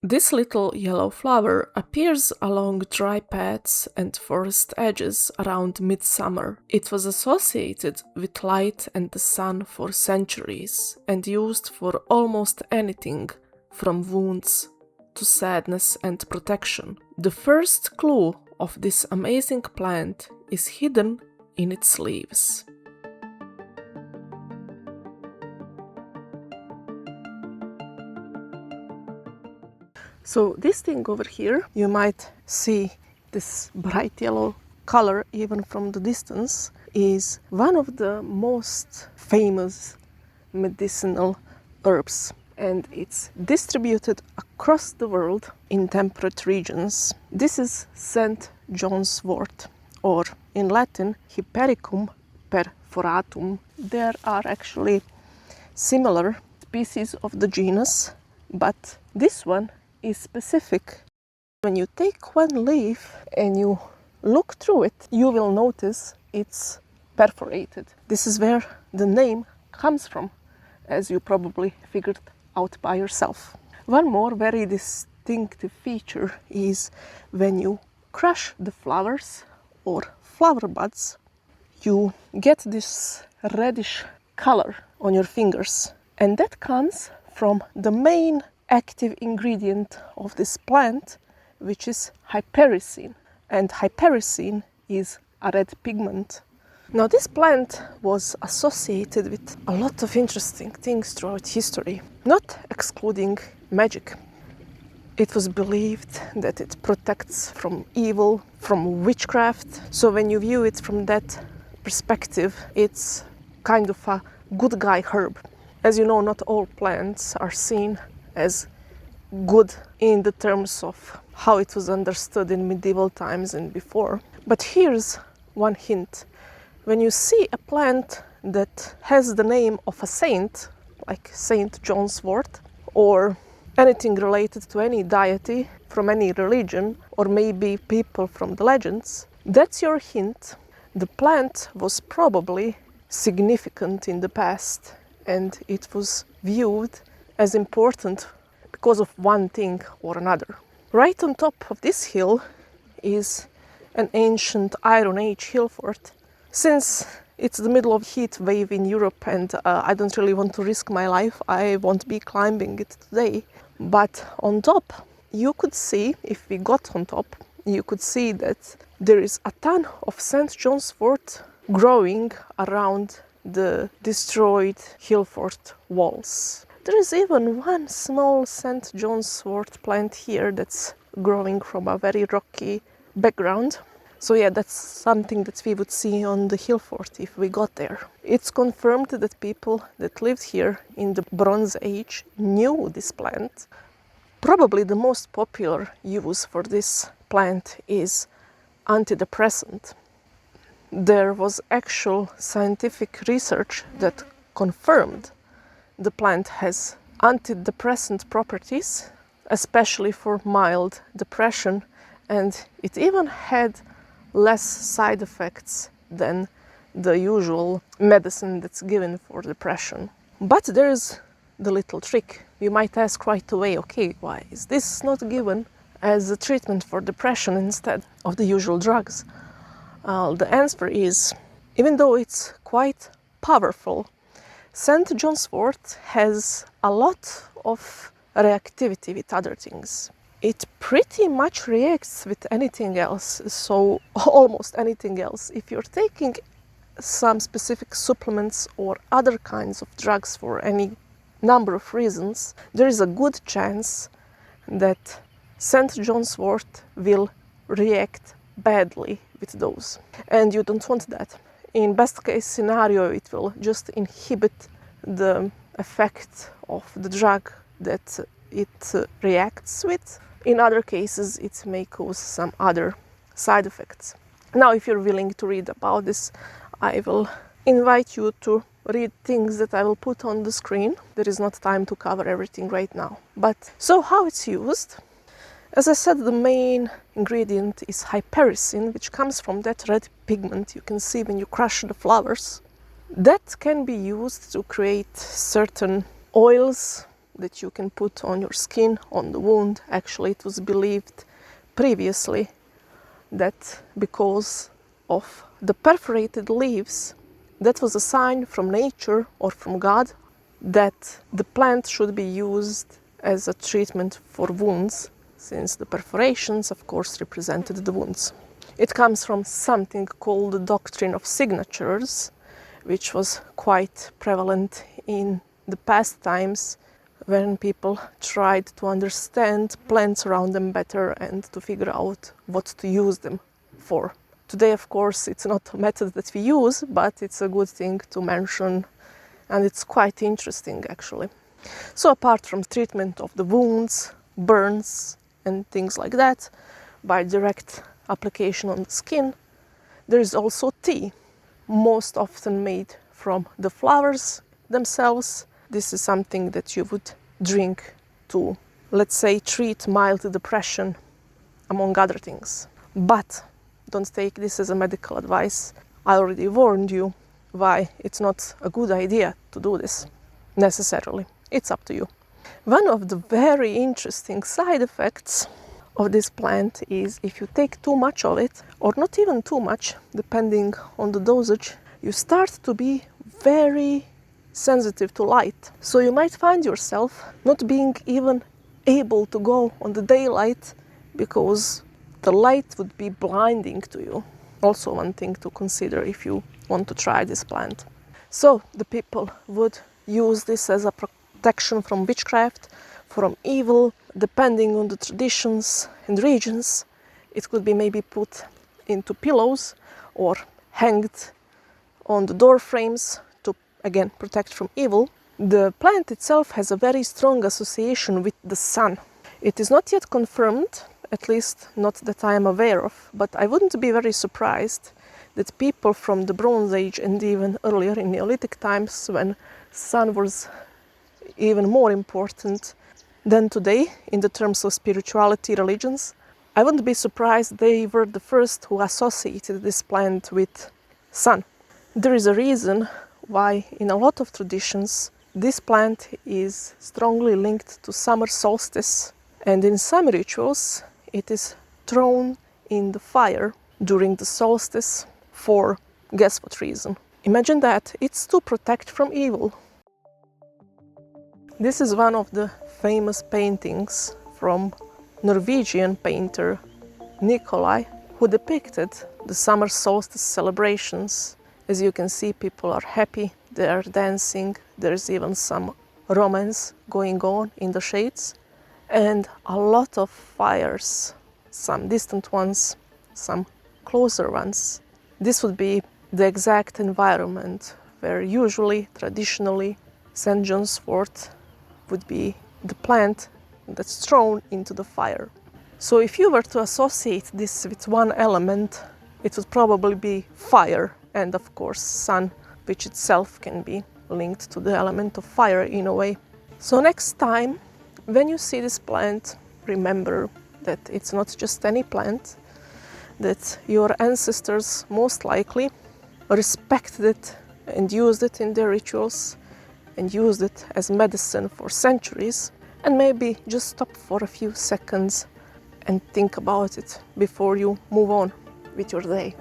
This little yellow flower appears along dry paths and forest edges around midsummer. It was associated with light and the sun for centuries and used for almost anything from wounds to sadness and protection. The first clue of this amazing plant is hidden in its leaves. So this thing over here, you might see this bright yellow color even from the distance, is one of the most famous medicinal herbs, and it's distributed across the world in temperate regions. This is St. John's wort, or in Latin Hypericum perforatum. There are actually similar species of the genus, but this one is specific. When you take one leaf and you look through it, you will notice it's perforated. This is where the name comes from, as you probably figured out by yourself. One more very distinctive feature is when you crush the flowers or flower buds, you get this reddish color on your fingers, and that comes from the main active ingredient of this plant, which is hypericin, and hypericin is a red pigment. Now, this plant was associated with a lot of interesting things throughout history, not excluding magic. It was believed that it protects from evil, from witchcraft. So when you view it from that perspective, it's kind of a good guy herb. As you know, not all plants are seen as good in the terms of how it was understood in medieval times and before. But here's one hint. When you see a plant that has the name of a saint, like St. John's wort, or anything related to any deity from any religion, or maybe people from the legends, that's your hint. The plant was probably significant in the past, and it was viewed as important because of one thing or another. Right on top of this hill is an ancient Iron Age hill fort. Since it's the middle of heat wave in Europe and I don't really want to risk my life, I won't be climbing it today. But on top, you could see, if we got on top, you could see that there is a ton of St. John's wort growing around the destroyed hill fort walls. There is even one small St. John's wort plant here that's growing from a very rocky background. So yeah, that's something that we would see on the hill fort if we got there. It's confirmed that people that lived here in the Bronze Age knew this plant. Probably the most popular use for this plant is antidepressant. There was actual scientific research that confirmed the plant has antidepressant properties, especially for mild depression, and it even had less side effects than the usual medicine that's given for depression. But there's the little trick. You might ask right away, okay, why is this not given as a treatment for depression instead of the usual drugs? The answer is, even though it's quite powerful, St. John's wort has a lot of reactivity with other things. It pretty much reacts with anything else, so almost anything else. If you're taking some specific supplements or other kinds of drugs for any number of reasons, there is a good chance that St. John's wort will react badly with those. And you don't want that. In best case scenario, it will just inhibit the effect of the drug that it reacts with. In other cases, it may cause some other side effects. Now, if you're willing to read about this, I will invite you to read things that I will put on the screen. There is not time to cover everything right now. But so how it's used? As I said, the main ingredient is hypericin, which comes from that red pigment you can see when you crush the flowers. That can be used to create certain oils, that you can put on your skin, on the wound. Actually, it was believed previously that because of the perforated leaves, that was a sign from nature or from God that the plant should be used as a treatment for wounds, since the perforations, of course, represented the wounds. It comes from something called the doctrine of signatures, which was quite prevalent in the past times when people tried to understand plants around them better and to figure out what to use them for. Today, of course, it's not a method that we use, but it's a good thing to mention, and it's quite interesting actually. So apart from treatment of the wounds, burns and things like that by direct application on the skin, there is also tea, most often made from the flowers themselves. This is something that you would drink to, let's say, treat mild depression, among other things. But don't take this as a medical advice. I already warned you why it's not a good idea to do this necessarily. It's up to you. One of the very interesting side effects of this plant is if you take too much of it, or not even too much, depending on the dosage, you start to be very sensitive to light. So you might find yourself not being even able to go on the daylight because the light would be blinding to you. Also one thing to consider if you want to try this plant. So the people would use this as a protection from witchcraft, from evil. Depending on the traditions and regions, it could be maybe put into pillows or hanged on the door frames to, again, protect from evil. The plant itself has a very strong association with the sun. It is not yet confirmed, at least not that I am aware of, but I wouldn't be very surprised that people from the Bronze Age and even earlier in Neolithic times, when sun was even more important than today in the terms of spirituality, religions, I wouldn't be surprised they were the first who associated this plant with sun. There is a reason why in a lot of traditions this plant is strongly linked to summer solstice, and in some rituals it is thrown in the fire during the solstice for guess what reason. Imagine that, it's to protect from evil. This is one of the famous paintings from Norwegian painter Nicolai, who depicted the summer solstice celebrations. As you can see, people are happy, they are dancing, there's even some romance going on in the shades, and a lot of fires, some distant ones, some closer ones. This would be the exact environment where usually, traditionally, St. John's wort would be the plant that's thrown into the fire. So if you were to associate this with one element, it would probably be fire, and of course sun, which itself can be linked to the element of fire in a way. So next time when you see this plant, remember that it's not just any plant, that your ancestors most likely respected it and used it in their rituals and used it as medicine for centuries. And maybe just stop for a few seconds and think about it before you move on with your day.